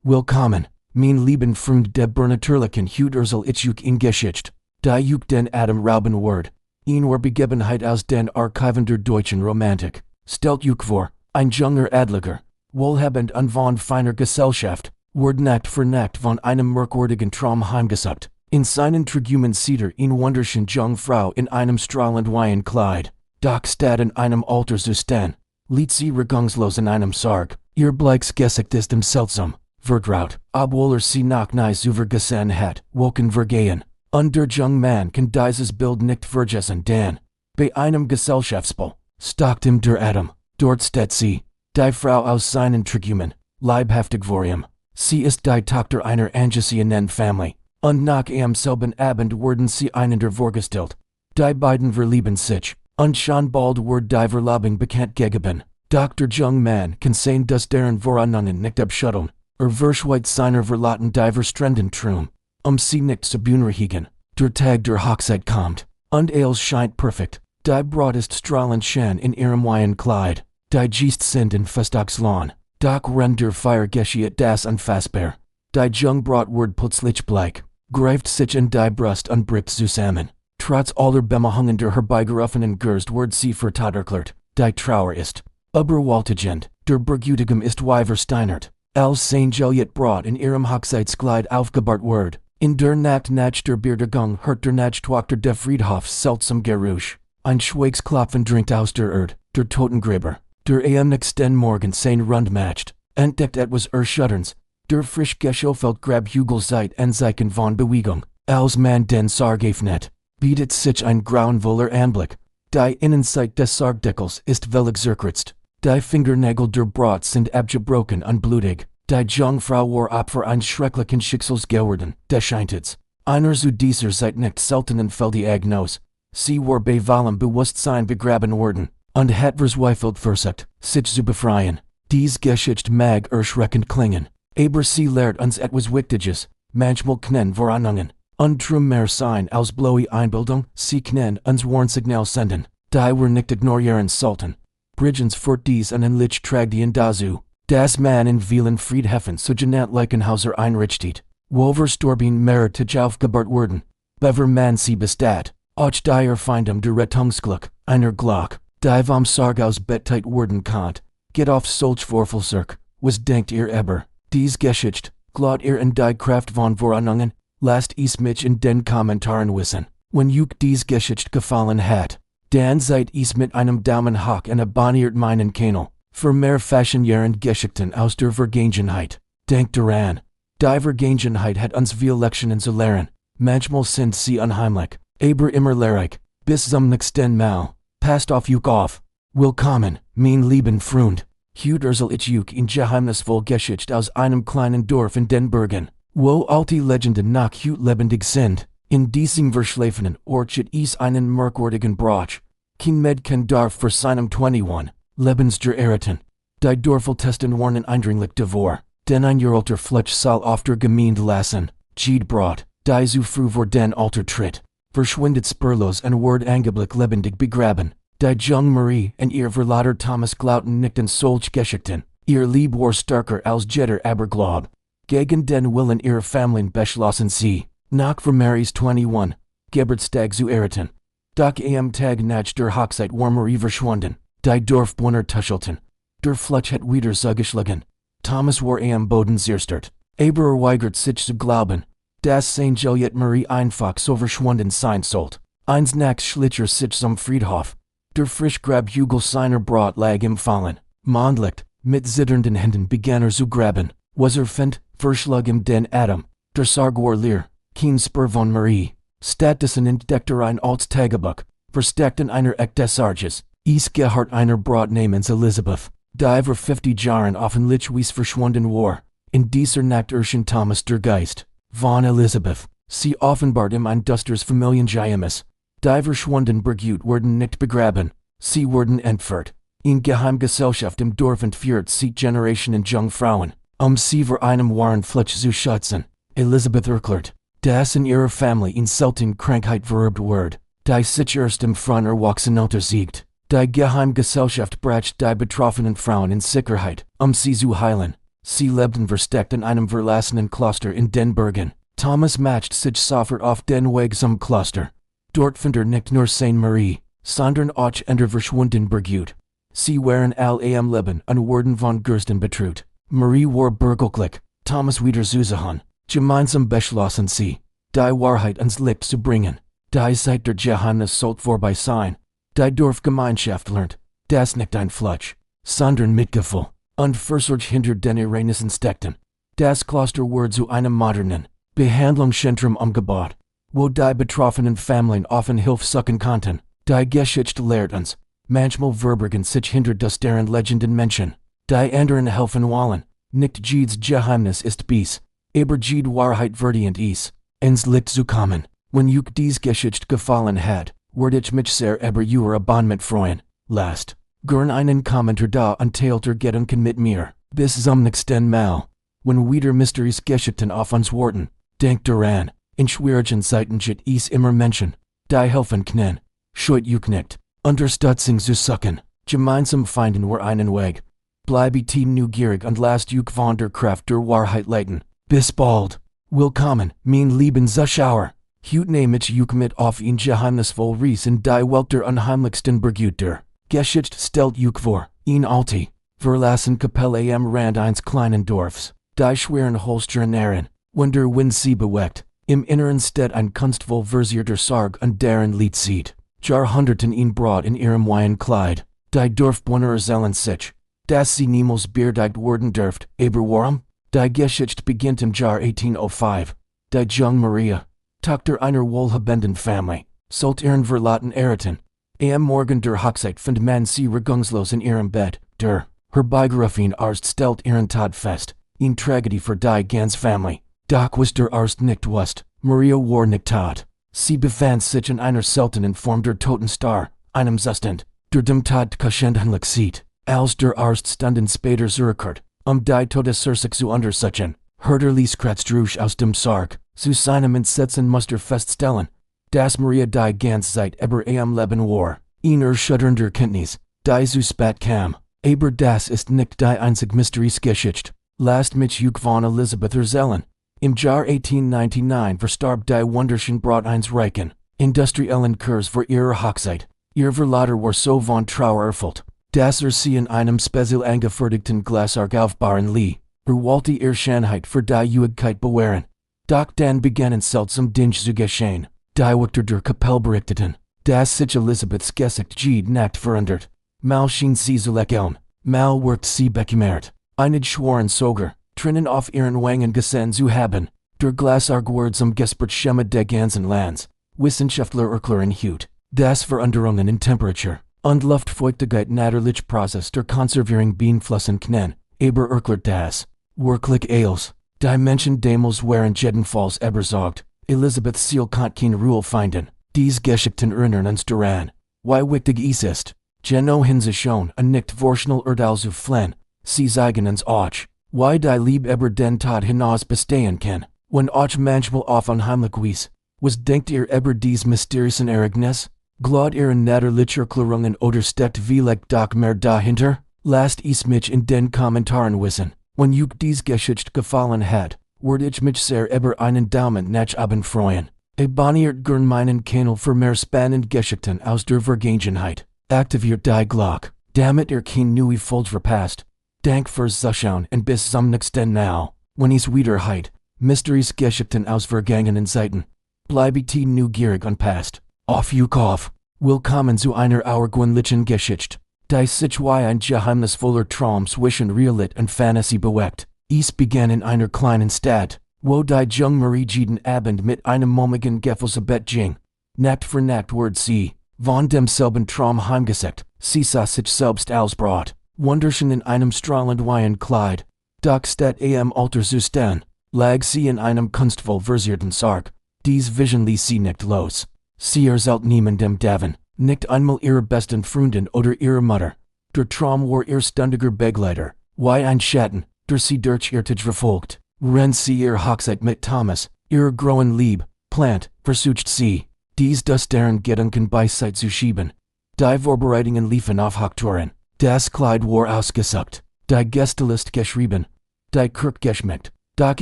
Willkommen, mein lieben Freund der Bernatürlichen Hütersel ich in Geschichte. Die Juk den Adam Rauben Word. Ihn war Begebenheit aus den Archiven der deutschen Romantik. Stellt Juk vor, ein junger Adliger, wohlhabend und von feiner Gesellschaft, ward Nacht für Nacht von einem merkwürdigen Traum heimgesucht. In seinen Trigumen sieht in wunderschen Jungfrau in einem strahlend weißen Kleid. Doch statt in einem Alter zu stehen, liegt sie regungslos in einem Sarg. Ihr bleiches Gesicht ist seltsam, vertraut, obwohl sie noch nie zuvor gesehen hat, woken vergehen. Und der junge Mann kann dieses Bild nicht vergessen, denn bei einem Gesellschaftsball stockt ihm der Atem. Dort steht sie, die Frau aus seinen Trigumen, leibhaftig vor ihm. Sie ist die Tochter einer angesehenen Familie. Und nach am selben Abend wurden sie einander vorgestellt. Die beiden verlieben sich, und schon bald ward die Verlobung bekannt gegeben. Doch der junge Mann kann sehen, dass deren Voranungen nicht abschütteln. Verschweigt seiner Verlotten die verstrenden Traum. Sie nicht zu beunruhigen. Der Tag der Hochzeit kommt, und alles scheint perfekt. Die Braut ist strahlend schön in ihrem weißen Kleid. Die Gäste sind in Festungslohn. Doch rennt der Feier geschieht das unfassbar. Die junge Braut wird plötzlich bleich, greift sich in die Brust und bricht zusammen. Trotz aller Bemühungen der herbeigerufenen Gerst wird sie vertadert. Die Trauer ist überwältigend. Der Bräutigam ist weiversteinert. Als St. Juliet Braut in ihrem Hochzeitskleid aufgebahrt wird. In der Nacht nach der Beerdigung hört der Nachtwachter der Friedhof seltsam Geräusch. Ein schweres Klopfen dringt aus der Erde. Der Totengräber, der am nächsten Morgen sein Rund macht, entdeckt etwas Erschütterndes. Der frisch geschöpfelt Grabhügel seit Anzeichen von Bewegung. Als man den Sarg öffnet, bietet sich ein grauenvoller Anblick. Die Innenseite des Sargdeckels ist wellig zerkratzt. Die Fingernägel der Braut sind abgebrochen und blutig. Die Jungfrau war Opfer eines schrecklichen Schicksals geworden, das scheint es. Einer zu dieser Zeit nicht seltenen Fehldiagnose. Sie war bei vollem Bewusstsein begraben worden, und hat verzweifelt versucht, sich zu befreien. Dies Geschichte mag erschreckend klingen, aber sie lehrt uns etwas Wichtiges. Manchmal können Voranungen und drum mehr sein als bloße Einbildung. Sie können uns Warnsignal senden, die wir nicht ignorieren sollten. Bridgens fort dies Unheimliche Tragedien dazu, dass man in vielen Friedhöfen zu genannt Leichenhäuser einrichtet, wo verstorben mehrheitlich aufgebahrt wurden. Bever man sie bestaat, auch die Erfindung der Rettungsglück, einer Glock, die vom Sarg aus bettet wurden konnte, geht auf solch Vorfallzirk. Was denkt ihr aber? Dies Geschichte, glaubt ihr in die Kraft von Voranungen? Lasst es mich in den Kommentaren wissen. Wenn euch dies Geschichte gefallen hat, dann seid es mit einem Daumen hoch und abonniert meinen Kanal. Für mehr faszinierende Geschichten aus der Vergangenheit. Denkt daran, die Vergangenheit hat uns viel Lektionen zu lehren. Manchmal sind sie unheimlich, aber immer lehrreich. Bis zum nächsten Mal. Passt auf euch auf. Willkommen, mein lieben Freund. Heute erzähl ich euch in geheimnisvoll Geschichte aus einem kleinen Dorf in den Bergen, wo alte Legenden noch heute lebendig sind. In diesem verschlafenen Ort steht es einen merkwürdigen Brauch. Kein Mädchen darf vor seinem 21 Lebensjahr erraten. Die Dorfältesten warnen eindringlich davor, denn ein Jahr alter Fletch soll auf der Gemeinde lassen. Jede Braut, die zu früh vor den Alter tritt, verschwindet spurlos und wird angeblich lebendig begraben. Die junge Marie und ihr Verlobter Thomas glaubten nicht an solch Geschichten. Ihr Lieb war stärker als jeder Aberglaube. Gegen den Willen ihrer Familien beschlossen sie, nach für Marys 21, Geburtstag zu erraten. Doch am Tag nach der Hochzeit war Marie verschwunden. Die Dorfbewohner tuschelten. Der Fletch hat wieder zugeschlagen. Thomas war am Boden zerstört. Aber weigert sich zu glauben, dass St. Juliet Marie einfach so verschwunden sein sollte. Eins nachts schlich sich zum Friedhof. Der frisch Grabhügel seiner Braut lag im Fallen. Mondlicht, mit zitternden Händen begann zu graben. Was fand, verschlug ihm den Atem. Der Sarg war leer. Kein Spur von Marie. Stattdessen entdeckte ein altes Tagebuch, versteckt in einer Ecke des Sarges. Es gehört einer Braut namens Elizabeth, die vor 50 Jahren offenlich verschwunden war. In dieser Nacht erschien Thomas der Geist von Elizabeth. Sie offenbart ihm ein düsteres Familiengeheimnis. Die verschwunden Braut wurden nicht begraben. Sie wurden entführt. In Geheimgesellschaft im Dorf entführt sie Generationen Jungfrauen, sie vor einem wahren Fletch zu schützen. Elizabeth erklärt, dass in ihrer Familie in selten Krankheit vererbt wird, die sich erst im Front erwachsen untersiegt. Die Geheimgesellschaft brachte die betroffenen Frauen in Sicherheit, sie zu heilen. Sie lebten versteckt in einem verlassenen Kloster in den Bergen. Thomas matcht sich sofort auf den Weg zum Kloster. Dort findet nicht nur Saint Marie, sondern auch ender verschwunden Bergut. Sie waren alle am Leben und wurden von Gersten betrüht. Marie war bergglücklich, Thomas wieder Zusahan. Gemeinsam beschlossen sie, die Wahrheit ans Licht zu bringen. Die Zeit der Geheimnis sollt vorbei sein. Die Dorfgemeinschaft lernt, das nicht ein Flutsch, sondern Mitgefühl und Versorg hinter den Insteckten. Das Kloster wurde zu einem modernen Behandlungszentrum umgebaut, wo die betroffenen Familien offen Hilfe suchen konnten. Die Geschichte lehrt uns, manchmal verbergen sich hinter das deren Legenden Menschen, die anderen helfen wollen. Nicht jedes Geheimnis ist bis, aber jede Wahrheit verdient is, ins Licht zu kommen. Wenn euch dies Geschichte gefallen hat, würde ich mich sehr über eure Abonnement freuen. Lasst gern einen Kommentar da und teilt Gedanken mit mir. Bis zum nächsten Mal. Wenn wieder Mysteries Geschichten auf uns warten, denkt daran, in schwierigen Zeiten gibt es immer Menschen, die helfen können. Scheut euch nicht, Unterstützung zu suchen. Gemeinsam finden wir einen Weg. Bleibet neugierig und lasst euch von der Kraft der Wahrheit leiten. Bis bald. Willkommen, mein lieben Zuschauer. Heute nehme ich euch mit auf ein geheimnisvoll Reis in die Welt der unheimlichsten Bergut der Geschichte stellt euch vor, ein alte, verlassen Kapelle am Rand eines kleinen Dorfs. Die schweren Holsternären, wenn der Wind sie bewegt, im Inneren steht ein kunstvoll versierter Sarge und deren Lied sieht. Jahrhunderten in Braut in ihrem weißen Kleid. Die Dorfbewohner erzählen sich, dass sie niemals beerdigt worden dürft, aber warum? Die Geschichte beginnt im Jahr 1805. Die junge Maria, Tochter einer wohlhabenden Familie, sollt ihren verlaten erraten. Am Morgen der Hochzeit findet man sie regungslos in ihrem Bett. Der Herbeigerufene Arzt stellt ihren Tod fest. Eine Tragödie für die ganze Familie. Doch was der Arzt nicht wusste, Maria war nicht tot. Sie befand sich in einer seltenen Form der Toten Star, einem Zustand, der dem Tod geschändlich sieht. Als der Arzt Stunden später zurückkehrt, die Todesursache zu untersuchen, hört Lies Kratztrusch aus dem Sarg. Zu seinem Entsetzen musste feststellen, dass Maria die ganze Zeit über am Leben war. Ein erschütternder Kenntnis, die zu spät kam. Aber das ist nicht die einzige Mysteriesgeschichte. Lasst mich euch von Elisabeth erzählen. Im Jahr 1899 verstarb die wunderschöne Braut eines reichen, industriellen Kurs vor ihrer Hochzeit. Ihr Verlobter war so von Trauer erfüllt, dass sie in einem speziell angefertigten Glasarg aufbauen ließ. Wollte ihr Schönheit für die Ewigkeit bewahren. Doch dann begannen seltsame Dinge zu geschehen. Die Wächter der Kapelle berichteten, dass sich Elisabeths Gesicht jede Nacht verändert. Mal schien sie zu lächeln, mal wird sie bekümmert. Einige schworen sogar, Tränen auf ihren Wangen gesehen zu haben. Der Glasarg wurde zum Gespenstergeschichte des ganzen Landes. Wissenschaftler erklären heute, dass Veränderungen in Temperatur und Luftfeuchtigkeit natürlich Prozess der Konservierung beeinflussen können, aber erklärt das wirklich alles. Die Menschen damals waren jedenfalls überzeugt, Elisabeths Ziel konnte keine Ruhe finden. Dies Geschichten erinnern uns daran, wie wichtig es ist, Geno hinzuschauen und nicht vorschnell Urteil zu fällen. Sie zeigen uns auch, wie die Liebe über den Tod hinaus bestehen kann. Wenn auch manchmal auf unheimlich Weise. Was denkt ihr über dies mysteriösen Ereignis? Glaubt ihr an natürliche Erklärungen oder steckt vielleicht doch mehr dahinter? Lasst es mich in den Kommentaren wissen. Wenn euch dies Geschichte gefallen hat, würde ich mich sehr über einen Daumen nach oben freuen. Abonniert gern meinen Kanal für mehr spannende Geschichten aus der Vergangenheit. Aktiviert die Glocke, damit ihr keine neue Folge verpasst. Dank fürs Zuschauen und bis zum nächsten Mal. Wenn es wieder heißt, Mysteries Geschichten aus vergangenen Zeiten. Bleibet neugierig und passt auf euch auf. Willkommen zu einer auergewöhnlichen Geschichte, die sich wie ein geheimnisvoller Traum zwischen Realität und Fantasie bewegt. Es begann in einer kleinen Stadt, wo die junge Marie jeden Abend mit einem mommigen Gefühl zu Bett ging. Nacht für Nacht wurde sie von demselben Traum heimgesucht. Sie sah sich selbst als Braut, wunderschön in einem strahlend weißen Kleid. Doch statt am Altar zu stehen, lag sie in einem kunstvoll versierten Sarg. Dies Vision ließ sie nicht los. Sie erzählt niemandem davon, nicht einmal ihrer besten Freundin oder ihrer Mutter. Der Traum war ihr ständiger Begleiter, wie ein Schatten, der sie durch ihr Tag verfolgt. Wenn sie ihr Hochzeit mit Thomas, ihrer großen Liebe, plant, versucht sie, dies das deren Gedanken beiseite zu schieben. Die Vorbereitungen liefen auf Hochtouren. Das Kleid war ausgesucht, die Gästeliste geschrieben. die Kirk geschmeckt, Doc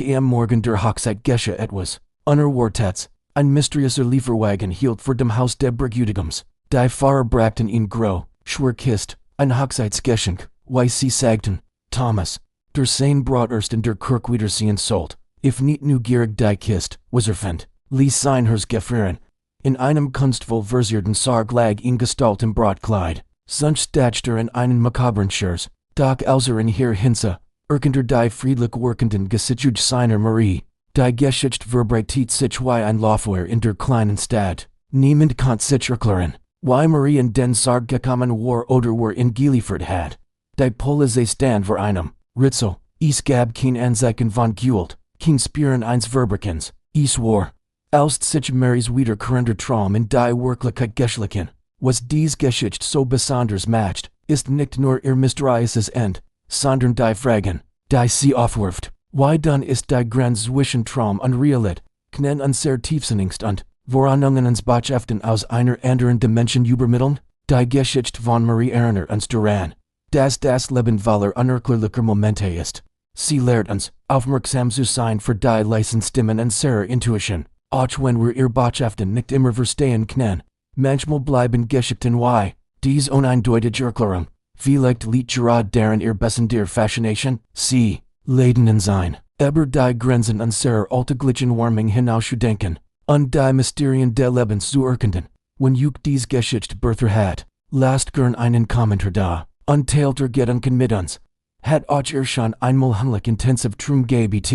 am Morgen der Hochzeit gesche etwas, unerwartet, ein mysteriöser Lieferwagen hielt vor dem Haus der Bräutigams, die Fahrer brachten ihn groß, schwer Kist, ein Hochzeitsgeschenk, wie sie sagten, Thomas, der sein Braut erst in der Kirk wiedersehen sollt, if nicht neugierig die Kist, was fand, ließ sein Herz gefrieren. In einem kunstvoll versierten Sarg lag ihn Gestalt im Brautkleid, sonst statschte in einen makabren Schurz, Doc Elser in hier Hinze, erkender die friedlich workenden Gesicht seiner Marie, die Geschichte verbreitet sich wie ein Laufwehr in der kleinen Stadt. Niemand konnte sich erklären, wie Marie in den Sarg gekommen war oder wo geliefert hat. Die Polizei stand vor einem Ritzel, es gab kein Anzeichen von Gewalt, kein Spüren eines Verbregens, es war, als sich Marys wiederkehrender Traum in die Wirklichkeit geschlichen, was dies Geschichte so besonders macht, ist nicht nur ihr mysteriöses End, sondern die Fragen, die sie aufwirft. Wie dann ist die Grenze zwischen Traum und Realität, können uns sehr tiefsinnigst und, Voranungen uns Botschaften aus einer anderen Dimension übermitteln? Die Geschichte von Marie erinnert uns daran, dass das Leben voller unerklärlicher Momente ist. Sie lehrt uns, aufmerksam zu sein für die leisen Stimmen unserer Intuition, auch wenn wir ihr Botschaften nicht immer verstehen können. Manchmal bleiben Geschichten wie, dies uneindeutige Erklärung, vielleicht liegt gerade darin ihr Bessen der Fascination, sie, Leidenden sein, aber die Grenzen unserer alltäglichen Warming hinauszudenken, und die Mysterien des Lebens zu erkennen, wenn dies Geschichte Bertha hat, lasst gern einen Kommentar da, und teilt Gedanken mit uns. Hat euch schon einmal heimlich intensiv Traum gebt?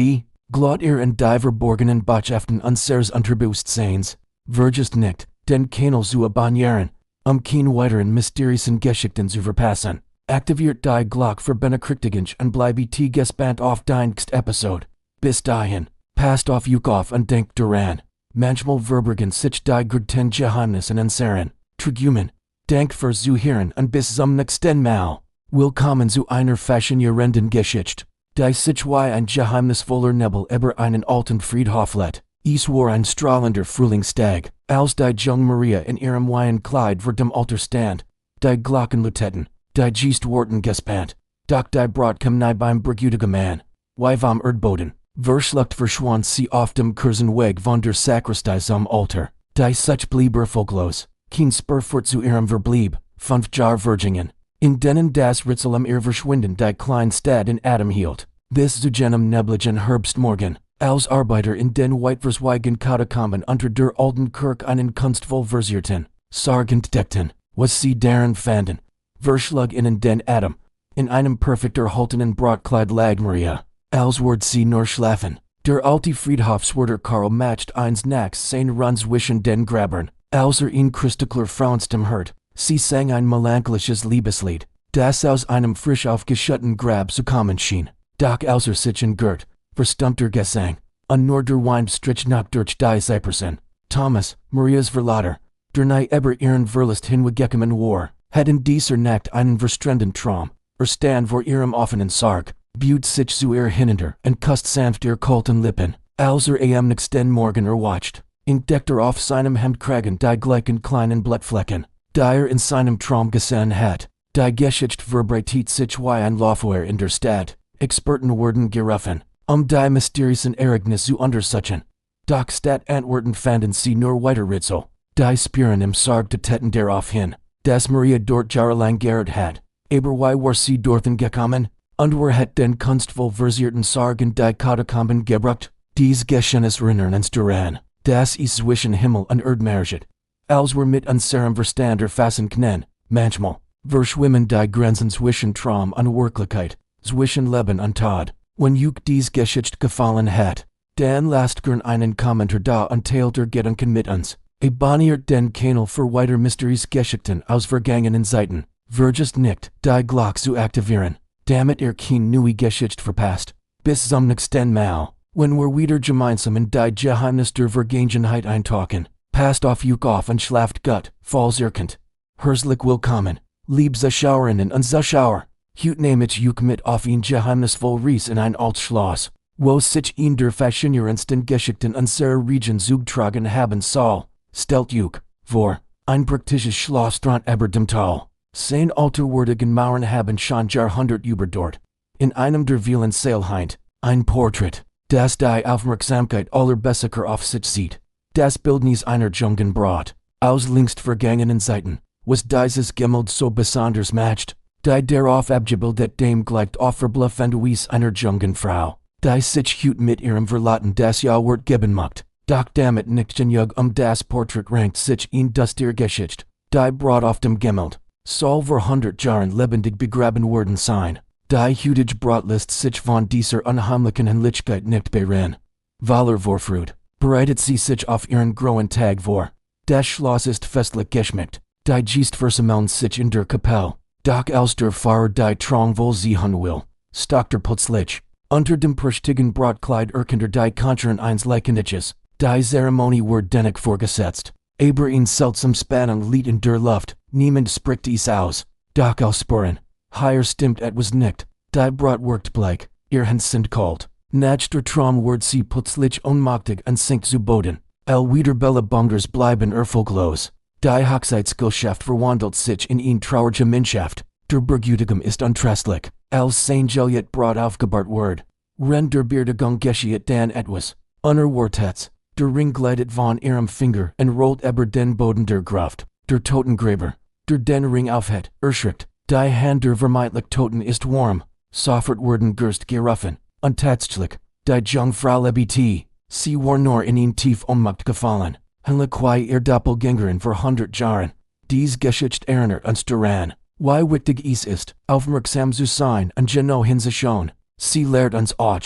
Glaubt ihr in die verborgenen Botschaften unseres Unterbewusstseins? Vergesst nicht, den Kanal zu abonnieren, keine weiteren mysteriösen Geschichten zu verpassen. Aktiviert die Glocke für Benachrichtigungen und bleibt gespannt auf die nächste Episode. Bis dahin, passt auf euch auf und denkt daran, manchmal verbergen sich die größten Geheimnisse in unseren Träumen. Dank fürs Zuhören und bis zum nächsten Mal. Willkommen zu einer faszinierenden Geschichte, die sich wie ein geheimnisvoller Nebel über einen alten Friedhof lädt. Es war ein strahlender Frühlingstag, als die junge Maria in ihrem weißen Kleid vor dem Altar stand. Die Glocken läuteten, die Geister wurden gespannt, doch die Braut kam nahe beim bräutigen Mann. Wie vom Erdboden, verschluckt verschwand sie auf dem kurzen Weg von der Sakristei zum Altar. Die sich blieb erfolglos, kein Spur fort zu ihrem Verblieb, 5 Jahre Virginen, in denen das Ritzel am ihr Verschwinden die Kleinstadt in Atem hielt. Bis zu jenem nebligen Herbstmorgen, als Arbeiter in den Whiteversweigen Katakomben unter der alten Kirk einen kunstvoll versierten Sarg entdeckten, was sie darin fanden, verschlug ihnen den Atem. In einem perfekt erhaltenen Brautkleid lag Maria, als würde sie nur schlafen. Der alte Friedhofswärter Karl matcht eins nach sein Run zwischen den Grabern, als ihn Christklar Frauenstem hört. Sie sang ein melancholisches Liebeslied, das aus einem frisch aufgeschutten Grab zu kommen schien. Doch außer sich in Gert, verstummter Gesang, und nur der Wind strich nach durch die Cypressen. Thomas, Marias Verlader, der nahe über ihren Verlust hingekommen war, hat in dieser Nacht einen verstrenden Traum. Stand vor ihrem offenen Sarg, buht sich zu ihr hinunter und kusst sanft ihr kalten Lippen, als am nächsten Morgen erwacht, entdeckt auf seinem Hemdkragen die gleichen kleinen Blattflecken, die in seinem Traum gesehen hat. Die Geschichte verbreitet sich wie ein Laufwehr in der Stadt. Experten wurden gerufen, die mysteriösen Ereignisse zu untersuchen. Doch Stadt Antworten fanden sie nur weiter Ritzel. Die Spuren im Sarg deuteten darauf hin, dass Maria dort jahrelang geirrt hat. Aber wie war sie dorthin gekommen? Und wer hat den kunstvoll versierten Sarg in die Katakomben gebracht? Dies Geschehenes erinnern uns daran, dass es zwischen Himmel und Erd marschet. Als wir mit unserem Verstand erfassen können, manchmal, verschwimmen die Grenzen zwischen Traum und Wirklichkeit, zwischen Leben und Tod. Wenn euch dies Geschichte gefallen hat, dann lasst gern einen Kommentar da und teilt Gedanken mit uns. Abonniert den Kanal für weiter mysteriöse Geschichten aus vergangenen Zeiten. Vergesst nicht, die Glocke zu aktivieren, damit ihr keine neue Geschichte verpasst. Bis zum nächsten Mal, wenn wir wieder gemeinsam in die Geheimnis der Vergangenheit eintauchen. Passt auf euch auf und schlaft gut, falls ihr könnt. Herzlich willkommen, liebe Zuschauerinnen und Zuschauer. Heute nehmt euch mit auf ein geheimnisvoll Reis in ein altes Schloss, wo sich ein der faszinierendsten Geschichten unserer Region zugetragen haben soll. Stellt euch vor, ein praktisches Schloss dran über dem Tal. Sein alterwürdigen Mauern haben schon Jahrhundert überdauert. In einem der vielen Säle heint, Ein Portrait. Das die Aufmerksamkeit aller Besucher auf sich zieht. Das Bildnis einer jungen Braut. Aus längst vergangenen Zeiten. Was dieses Gemälde so besonders macht. Die darauf abgebildet dem gleicht offerbluffende Wies einer jungen Frau. Die sich hut mit ihrem Verlaten das Jahrwort geben macht. Doch damit nicht genug das Portrait rankt sich in das der Geschichte. Die Braut auf dem Gemälde. Soll vor 100 Jahren lebendig begraben worden sein. Die hutige Braut lässt sich von dieser unheimlichen Händlichkeit nicht beirren. Valer Vorfreude. Bereitet sie sich auf ihren großen Tag vor. Das Schloss ist festlich geschmückt. Die Geste versammeln sich in der Kapelle. Doch als der Fahrer die Trong wohl sehen will, stockt plötzlich. Unter dem prächtigen Brautkleid erkennt die Konturen eines Leicheniches. Die Zeremonie wird dennoch vorgesetzt. Aber in seltsam Spannung liegt in der Luft. Niemand spricht es aus. Doch aus Sporen. Hier stimmt etwas nicht. Die Braut wirkt bleich. Ihr Hände sind kalt. Nach der Traum wird sie plötzlich ohnmächtig und sinkt zu Boden. Wiederbelle Bungers bleiben erfolglos. Die Hochzeitsgesellschaft verwandelt sich in ein traurige Mannschaft. Der Bräutigam ist untröstlich. Als sein Juliet Braut aufgebahrt wird. Ren der Beerdigung geschieht dann etwas. Unerwartetes. Der Ring gleitet von ihrem Finger und rollt über den Boden der Gruft. Der Totengräber. Der den Ring aufhat, erschrickt. Die Hand der vermeintlich Toten ist warm. Sofort werden Gerst gerufen. Und tatsächlich, die Jungfrau lebt. Sie war nur in ein tief Ohnmacht gefallen. Henle quai ihr Doppelgängerin vor 100 Jahren. Dies Geschichte erinnert uns daran. Wie wichtig es ist, aufmerksam zu sein und genau hinzuschauen. Sie lehrt uns auch,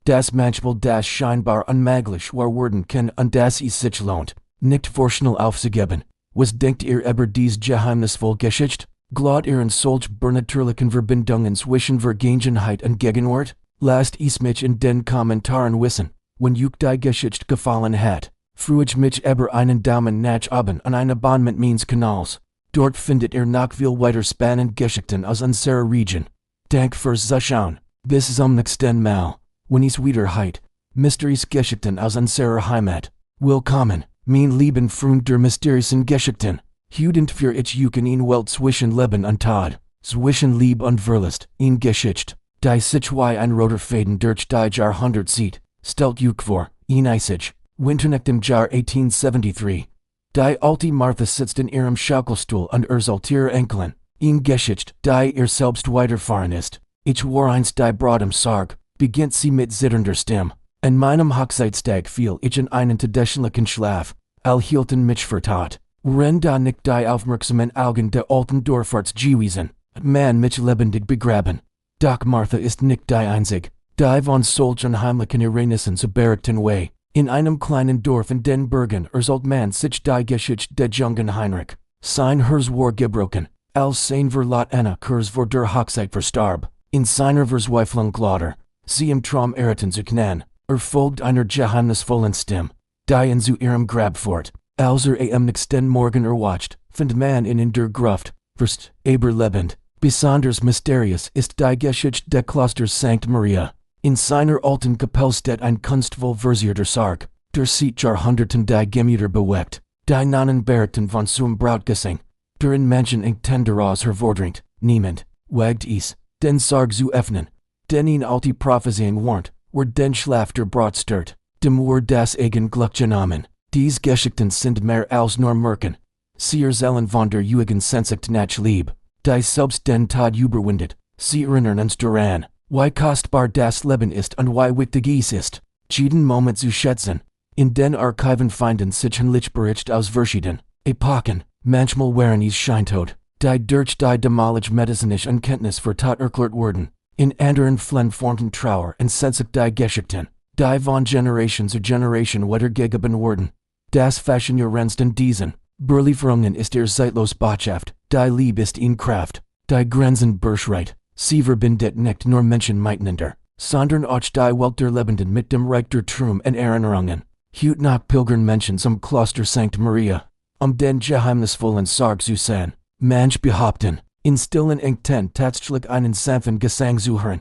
dass manchmal das scheinbar unmöglich war werden kann und dass es sich lohnt, nicht vorschnell aufzugeben. Was denkt ihr über dies geheimnisvolle Geschichte? Glaubt ihr an solch bernatürlichen Verbindungen zwischen Vergangenheit und Gegenwart? Lasst es mich in den Kommentaren wissen, wenn euch die Geschichte gefallen hat. Freut mich über einen Daumen nach oben und ein Abonnement meines Kanals. Dort findet ihr noch viel weiter spannende Geschichten aus unserer Region. Dank fürs Zuschauen. Bis zum nächsten Mal. Wenn es wieder heißt, Mysteries Geschichten aus unserer Heimat. Willkommen, mein lieben Freund der mysterischen Geschichten. Hudent für ich euch in Welt zwischen Leben und Tod. Zwischen Lieb und Verlust, in Geschichte. Die sich wie ein roter Faden durch die Jahrhundert zieht. Stellt euch vor, in Eisig. Winter nach dem Jahr 1873. Die alte Martha sitzt in ihrem Schaukelstuhl und erzählt ihre Enkelin. In Geschichte, die ihr selbst weiterfahren ist. Ich war einst die Braut am Sarge, beginnt sie mit zitternder Stimme. An meinem Hochzeitstag fiel ich in einen tedächtlichen Schlaf. Hielten mich für tot. Wenn da nicht die aufmerksamen Augen der alten Dorfarts gewesen, man mich lebendig begraben. Doch Martha ist nicht die einzig. Die von solch unheimlichen Ereignissen zu berichten way. In einem kleinen Dorf in den Bergen erzählt man sich die Geschichte des jungen Heinrich. Sein Herz war gebrochen, als sein Verlot Anna kurz vor der Hochzeit verstarb. In seiner Verzweiflung glaubt sie im Traum erraten zu können. Folgt einer geheimnisvollen Stimme, die ihn zu ihrem Grab fort. Als am nächsten Morgen erwacht, findet man ihn in der Gruft, verst, aber lebend. Besonders mysteriös ist die Geschichte des Klosters St. Maria. In seiner alten Kapelle steht ein kunstvoll versierter Sarg, der seit Jahrhunderten die Gemüter bewegt. Die Nonnen berichten von zum Brautgesang, der in manchen Engten daraus hervordringt. Niemand wagt es, den Sarg zu öffnen. Denn ihn alte Prophezeiung warnt, den Schlaf der Braut stört. Dem Wort das eigen Glück genommen. Dies Geschichten sind mehr als nur Märchen. Sie erzählen von der ewigen Sehnsucht nach Liebe, die selbst den Tod überwindet. Sie erinnern uns daran, wie kostbar das Leben ist und wie wichtig es ist, jeden Moment zu schätzen. In den Archiven finden sich Händlich Bericht aus verschiedenen Epochen. Manchmal waren es Scheintot, die durch die damalige medizinische Kenntnis für tot erklärt wurden. In anderen Fällen formten Trauer und Sehnsucht die Geschichten, die von Generation zu Generation weitergegeben wurden. Das Faszinierendste in diesen Überlieferungen ist ihr zeitlos Botschaft, die Liebe ist in Kraft, die Grenzen Birthright. Sie verbindet nicht nur Menschen miteinander, sondern auch die Welt der Lebenden mit dem Reich der Trum und Erinnerungen. Hut nach pilgern Menschen zum Kloster St. Maria, den geheimnisvollen Sarg zu sehen. Manch behaupten, in stillen Engten tatsächlich einen sanften Gesang zu hören.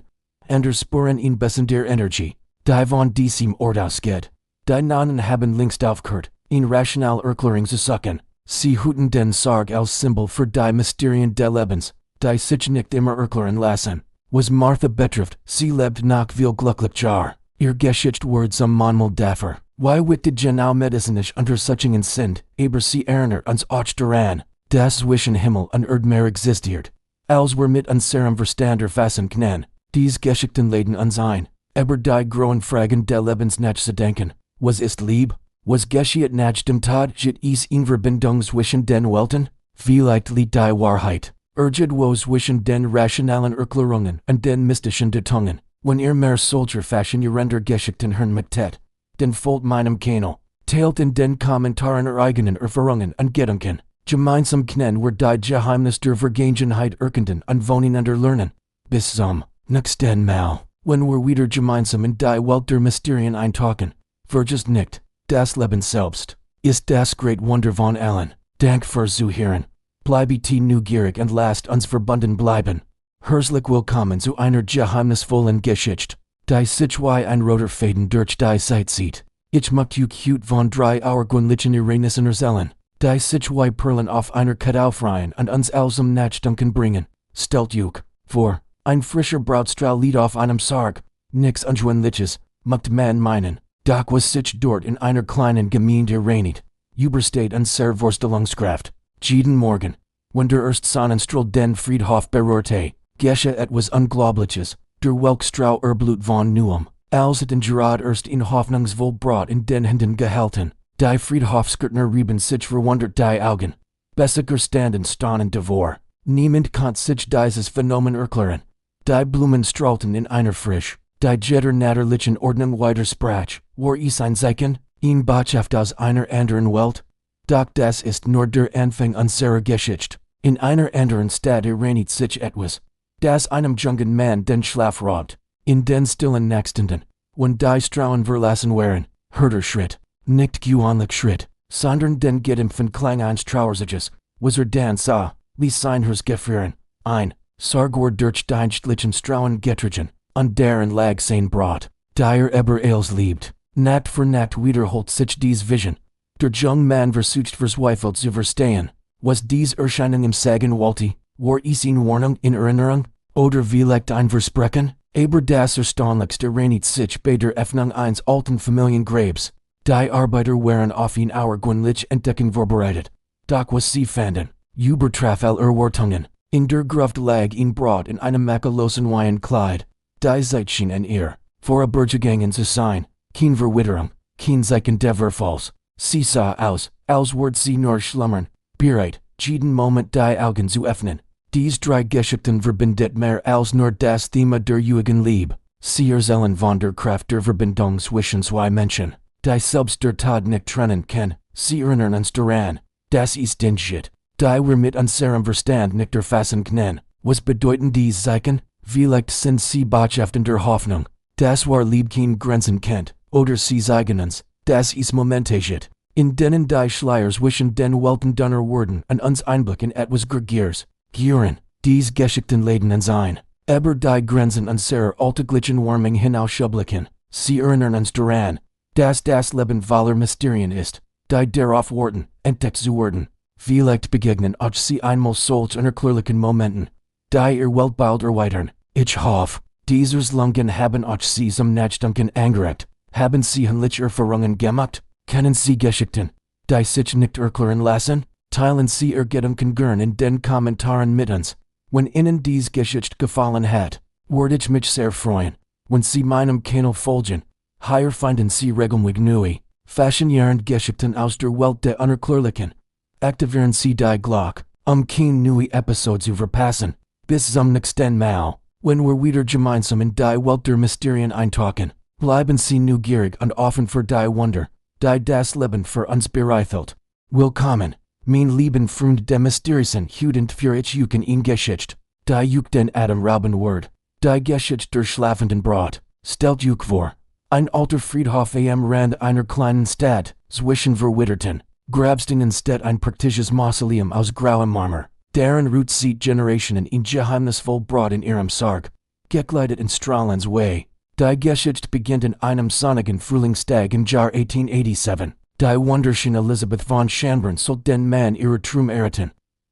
Anders spüren ihn bessen der Energie, die von diesem Ort ausgeht. Die Nonnen haben längst aufgehört, in rational Erklärung zu suchen. Sie hüten den Sarg als Symbol für die Mysterien des Lebens, die sich nicht immer erklären lassen. Was Martha betreft, sie lebt nach viel glücklich Jahr. Ihr Geschicht words am manmal daffer. Why wit did genau medicinisch unter suchingen sind, aber sie erner uns och daran. Das zwischen Himmel und Erd mehr existiert. Als wir mit unserem Verstander fassen können. Dies Geschichten leiden uns ein. Aber die groen Fragen der Lebensnach zu denken. Was ist Lieb? Was geschieht nach dem Tod? Jit is in Verbindung zwischen den Welten? Vielleicht liegt die Wahrheit. Urget wo zwischen den rationalen Erklärungen und den mystischen Deutungen. Wenn ihr mehr solcher Fashion ihrer Geschichten hören möchtet, den folgt meinem Kanal. Teilt in den Kommentaren eigenen Erfahrungen und Gedanken. Gemeinsam können wir die Geheimnis der Vergangenheit erkennen und voneinander lernen. Bis zum nächsten Mal. Wenn wir wieder gemeinsam in die Welt der Mysterien eintauchen. Vergesst nicht, das Leben selbst ist das great Wunder von allen. Dank fürs Zuhören. Bleibet neugierig und lasst uns verbunden bleiben. Herzlich willkommen zu einer geheimnisvollen Geschichte, die sich wie ein roter Faden durch die Zeit zieht. Ich möchte euch von 3 auergewöhnlichen Ereignissen erzählen, die sich wie Perlen auf einer Kette aufreihen und uns zum Nachdenken bringen. Stellt euch vor, ein frischer Brautstrahl liegt auf einem Sarg. Nix Unheimliches, möchte man meinen. Doch was sich dort in einer kleinen Gemeinde reinigt, übersteht unsere Vorstellungskraft. Jeden Morgen, wenn der erste Sonnenstrahl den Friedhof berührte, geschah etwas Unglaubliches, der Welkstrau erblut von neuem, als het gerade erst in hoffnungsvoll Braut in den Händen gehalten, die Friedhofsgärtner rieben sich verwundert die Augen. Bessiger standen staunend davor, niemand konnte sich dieses Phänomen erklären. Die Blumen strahlten in einer frisch, die Jetter natürlichen Ordnung widersprach, war es ein Zeichen, ein Botschaft aus einer anderen Welt? Doch das ist nur der Anfang unserer Geschichte. In einer anderen Stadt ereinigt sich etwas, das einem jungen Mann den Schlaf raubt. In den stillen Nächstunden, wenn die Strauen verlassen waren, hört Schritt, nicht gewöhnlich Schritt, sondern den gedämpften Klang eines Trauersages, was dann sah, ließ sein Herz gefrieren. Ein Sarge durch die stlichen Strauen getrieben, und darin lag sein Braut, die aber als liebt. Nacht für Nacht wiederholt sich dies Vision. Der junge Mann versucht verzweifelt zu verstehen, was dies Erscheinung im Sagen wollte, war es in Warnung in Erinnerung, oder vielleicht ein Versprechen, aber das Erstaunlichste reinigt sich bei der Öffnung eines alten Familiengrabs. Die Arbeiter waren auf ihn auergewöhnlich Entdeckung vorbereitet. Doch was sie fanden, übertraf alle Erwartungen. In der Gruft lag ein Braut in einem makellosen Weihenkleid. Die Zeit schien an ihr vorübergegangen zu sein, kein Verwitterung, kein Zeichen der Verfalls. Sie sah aus, als würde sie nur schlummern, bereit, jeden Moment die Augen zu öffnen. Dies 3 Geschichten verbindet mehr als nur das Thema der ewigen Liebe. Sie erzählen von der Kraft der Verbindung zwischen zwei Menschen, die selbst der Tod nicht trennen kann. Sie erinnern uns daran, das ist den Shit, die wir mit unserem Verstand nicht erfassen können. Was bedeuten dies Zeichen? Vielleicht sind sie Botschaften der Hoffnung, das war Liebe kein Grenzen kennt, oder sie zeigen uns, das ist momentisch, in denen die Schleier zwischen den Welten dünner wurden und uns Einblick in etwas Gregiers gehören. Dies Geschichten leiden uns ein, aber die Grenzen unserer alltäglichen Warming hinausblicken. Sie erinnern uns daran, dass das Leben voller Mysterien ist, die darauf warten, entdeckt zu werden. Vielleicht begegnen euch sie einmal solch unerklärlichen Momenten, die ihr Welt bald erweitern. Ich hoffe, dieses Lungen haben euch sie zum Nachdenken angeregt. Haben Sie Unheimliche Erfahrungen gemacht? Kennen Sie Geschichten, die sich nicht erklären lassen? Teilen Sie Ihr Gedanken gern in den Kommentaren mit uns. Wenn Ihnen dies Geschichte gefallen hat, würde ich mich sehr freuen, wenn Sie meinem Kanal folgen. Hier finden Sie regelmäßig neue, faszinierende Geschichten aus der Welt der Unerklärlichen. Aktivieren Sie die Glocke, keine neue Episode zu verpassen. Bis zum nächsten Mal, wenn wir wieder gemeinsam in die Welt der Mysterien eintauchen. Bleiben Sie neugierig und offen für die Wunder, die das Leben für uns bereithält. Willkommen, mein lieben Freund der mysterischen Hüten für ich euch in Geschichte, die euch den Atem rauben wird. Die Geschichte der schlafenden Braut. Stellt euch vor, ein alter Friedhof am Rand einer kleinen Stadt, zwischen verwitterten Grabstenen steht ein praktisches Mausoleum aus grauem Marmor, deren Ruth sieht Generationen in geheimnisvoll Braut in ihrem Sarg, gekleidet in strahlens Way. Die Geschichte beginnt in einem sonnigen Frühlingstag im Jahr 1887. Die wunderschöne Elisabeth von Schönbrunn soll den Mann ihrer Traum erretten.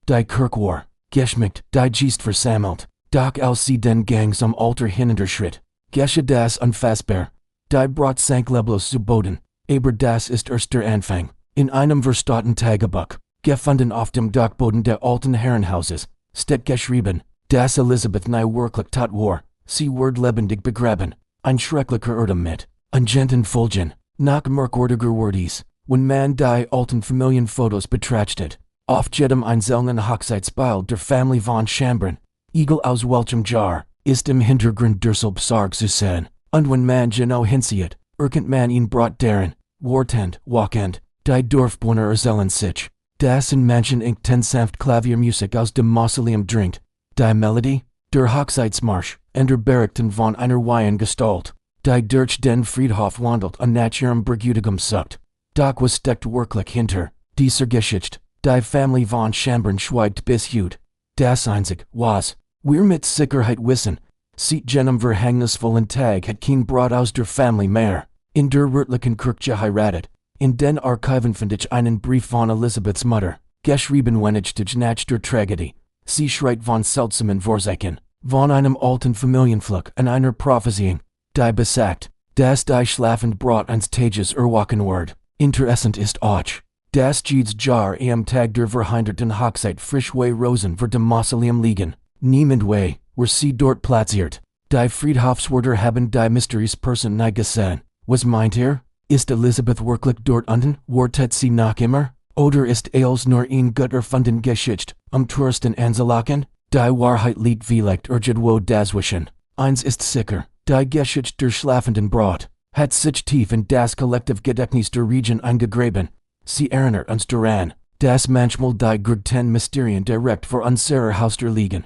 Die Kirche war geschmückt, die Geste versammelt, Doc als sie den Gang zum Alter hinunterschritt. Gesche das unfassbar. Die Braut sank leblos zu Boden. Aber das ist erster Anfang. In einem verstauten Tagebuch, gefunden auf dem Dachboden der alten Herrenhauses, steht geschrieben, dass Elisabeth nie wirklich tot war. Sie wurde lebendig begraben. Ein schrecklicher Irrtum mit ungenten Folgen. Nach merkwürdiger Wordies, wenn man die alten Familienfotos betrachtet, auf jedem einzelnen Hochzeitsbild der Familie von Chambern, egal aus welchem Jahr, ist im Hintergrund derselbe Sarge zu sehen. Und wenn man genau hinsieht, erkennt man ihn Braut darin, wartend, walkend, die Dorfbewohner erzählen sich, dass in manchen Inkten sanft Klaviermusik aus dem Mausoleum dringt. Die Melodie, der Hochzeitsmarsch, und der Berichten von einer Weihen Gestalt, die durch den Friedhof wandelt und nach ihrem Bergütigem sucht. Doch was steckt wirklich hinter dieser Geschichte? Die Familie von Chambern schweigt bis heute. Das einzig, was wir mit Sicherheit wissen, seit jenem verhängnisvollen Tag hat kein Braut aus der Familie mehr in der örtlichen Kirche geheiratet. In den Archiven finde ich einen Brief von Elisabeths Mutter, geschrieben wenigstens nach der Tragödie. Sie schreit von seltsamen Vorzeichen, von einem alten Familienfluch und einer Prophezeiung, die besagt, dass die schlafende Braut eines Tages erwachen wird. Interessant ist auch, dass jedes Jahr am Tag der verhinderten Hochzeit frischwe Rosen vor dem Mausoleum liegen. Niemand where sie dort platziert. Die Friedhofswärter haben die Mysteriesperson nie gesehen. Was meint ihr? Ist Elisabeth wirklich dort unten? Wartet sie noch immer? Oder ist es nur ein gut erfunden Geschichte, Touristen anzulocken? Die Wahrheit liegt vielleicht irgendwo dazwischen. Eins ist sicher, die Geschichte der schlafenden Braut hat sich tief in das Kollektiv Gedächtnis der Region eingegraben. Sie erinnert uns daran, dass manchmal die größten Mysterien direkt vor unserer Haustür liegen.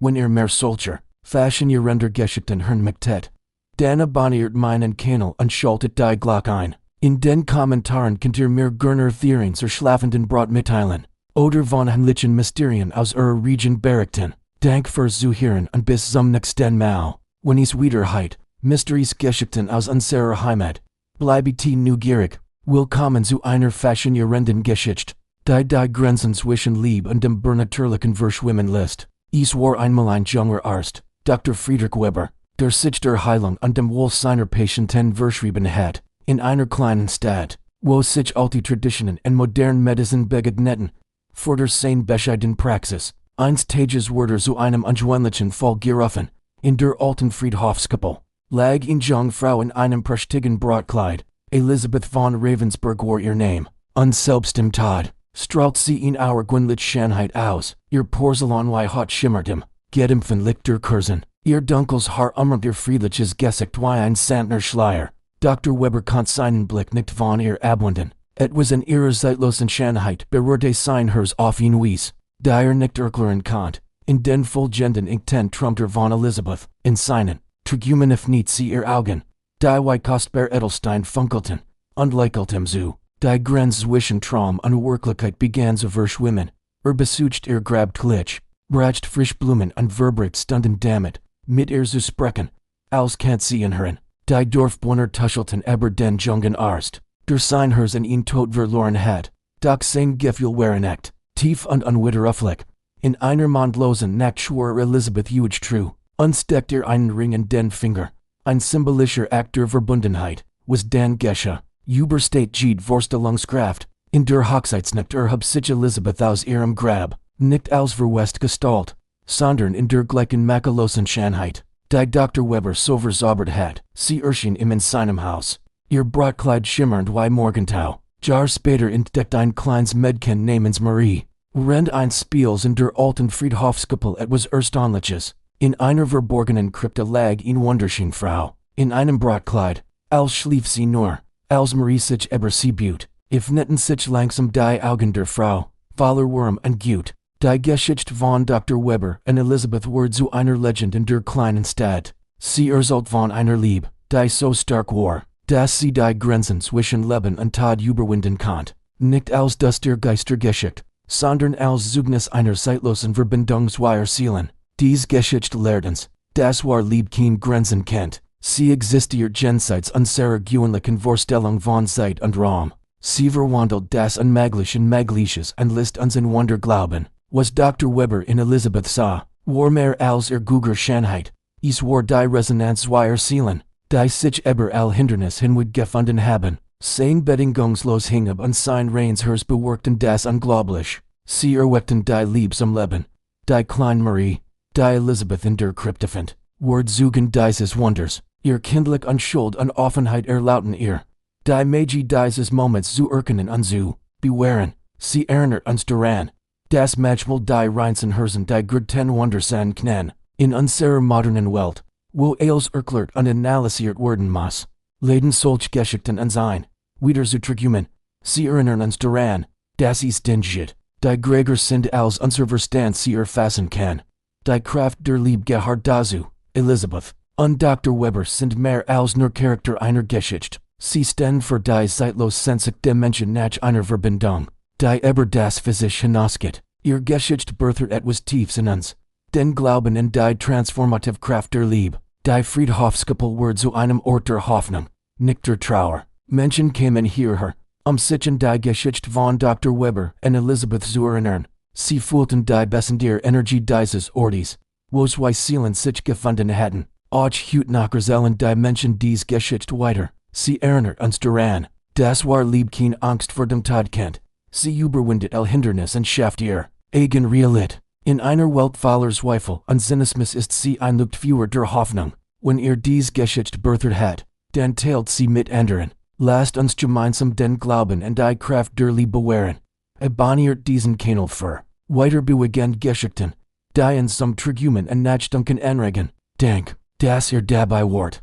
Wenn ihr mehr solcher, faszinierender Geschichten hören möchtet, dann abonniert meinen Kanal und schaltet die Glocke ein. In den Kommentaren könnt ihr mir gerne Theorien zur schlafenden Braut mitteilen, oder von heimlichen Mysterien aus eurer Region berichten. Dank fürs Zuhören und bis zum nächsten Mal. Wenn es wieder heißt, Mysteriesgeschichten aus unserer Heimat, bleibet neugierig. Willkommen zu einer faszinierenden Geschichte, die Grenzen zwischen Liebe und dem Bernatürlichen verschwimmen lässt. Es war einmal ein junger Arzt, Dr. Friedrich Weber, der sich der Heilung und dem Wohl seiner Patienten verschrieben hat, in einer kleinen Stadt, wo sich alte Traditionen und moderne Medizin begegneten. Vor der seine bescheiden Praxis, eines Tages wurde zu einem ungewöhnlichen Fall gerufen. In der alten Friedhofskapelle lag eine junge Frau in einem prächtigen Brautkleid. Elisabeth von Ravensburg war ihr Name. Und selbst im Tod strahlt sie in auergewöhnliche Schönheit aus. Ihr Porzellanweihaut schimmert im Gedämpfen Licht der Kursen. Ihr dunkles Haar ummert ihr friedliches Gesicht wie ein Sandner Schleier. Dr. Weber konnte seinen Blick nicht von ihr abwenden. Etwas in ihrer zeitlosen Schönheit berührte sein Herz auf ihn wies. Der nicht erklären konnte. In den fulgenden Inkten trumpter von Elisabeth, in seinen Trügungen öffnet sie ihr Augen. Die wie kostbar Edelstein funkelten, und lächeltem zu. Die Grenze zwischen Traum und Wirklichkeit begann zu verschwimmen. Besucht ihr grabt Glitch, bracht frisch Blumen und Verbrecht stunden damit, mit ihr zu sprechen. Als kennt sie in hören. Die Dorfbewohner tuschelten über den jungen Arzt, der sein Herz in ihn tot verloren hat. Doch sein Gefühl waren echt, tief und unwiderruflich. In einer mondlosen Nacht schwor Elisabeth Huge true, und steckte ihr einen Ring in den Finger. Ein symbolischer Akt der Verbundenheit, was dann geschah. Übersteht jede Vorstellungskraft. In der Hochzeitsnacht hab sich Elisabeth aus ihrem Grab, nicht als verwest Gestalt, sondern in der gleichen makellosen Schönheit, die Dr. Weber so verzaubert hat. Sie erschien ihm in seinem Haus. Ihr Brautkleid schimmernd wie Morgentau. Jahr später entdeckt ein kleines Mädchen namens Marie. Während eines Spiels in der alten Friedhofskapelle etwas Erstaunliches. In einer verborgenen Krypta lag eine wunderschöne Frau. In einem Brautkleid. Als schlief sie nur. Als Marie sich über sie bot. Öffneten sich langsam die Augen der Frau. Voller Wurm und Gut. Die Geschichte von Dr. Weber und Elisabeth wurde zu einer Legende in der kleinen Stadt. Sie erzählt von einer Liebe, die so stark war, dass sie die Grenzen zwischen Leben und Tod überwinden konnte. Nicht als das der Geistergeschichte, sondern als Zeugnis einer zeitlosen Verbindung zweier Seelen. Dies Geschichte lehrt uns, dass war Liebe kein Grenzen kennt. Sie existiert jenseits unserer gewöhnlichen Vorstellung von Zeit und Raum. Sie verwandelt das Unmögliche in Mögliches und lässt uns in Wunder glauben. Was Dr. Weber in Elisabeth sah, Warmer als Guger Schanheit, is war die Resonanzwire seelen, die sich eber al Hindernis hinweg gefunden haben, saying Bedingungslos hingab unsigned reins hers beworkten das Unglaublich, sie erweckten die Liebs am Leben, die Klein Marie, die Elisabeth in der Kryptophant, Word zugen dieses Wunders, ihr kindlich Unschuld und Offenheit erlauten ihr, die Magi dieses Moments zu erkennen und zu bewahren, sie erinnert uns daran, das manchmal die reinsten Herzen die Gurten Wunder sein knen, in unserer modernen Welt, wo alles erklärt und analysiert werden muss, Leden solch Geschichten und sein, wieder zu Trigumen, sie erinnern uns daran, das ist den Shit, die Gregor sind als unser Verstand sie erfassen kann, die Kraft der Lieb gehört dazu, Elisabeth, und Dr. Weber sind mehr als nur Charakter einer Geschichte, sie stehen für die zeitlos sensig Dimension nach einer Verbindung, die eber das physisch hinausgeht, ihr Geschichte berthert etwas tiefs in uns, den Glauben in die transformative Kraft der Lieb, die Friedhofskapel Word zu einem Ort der Hoffnung, nicht der Trauer, Menschen kämen hierher, sich in die Geschichte von Dr. Weber und Elisabeth zu erinnern, sie fühlten die Bessen der Energie dieses Ortes, wo zwei Seelen sich gefunden hatten, auch hut nachgersellen die Menschen dies Geschichte weiter, sie erinnert uns daran, das war Lieb kein Angst vor dem Tod kennt, sie überwindet all Hindernis und schafft ihr eigen Realität. In einer Welt voller Zweifel und Zynismus ist sie ein Luftführer der Hoffnung, wenn ihr dies Geschichte berthert hat, dann teilt sie mit anderen, lasst uns gemeinsam den Glauben und die Kraft der Liebe bewahren, abonniert diesen Kanal für weiter bewegende Geschichten, die uns zum Trigumen und Nachdenken anregen, dank, dass ihr dabei wart.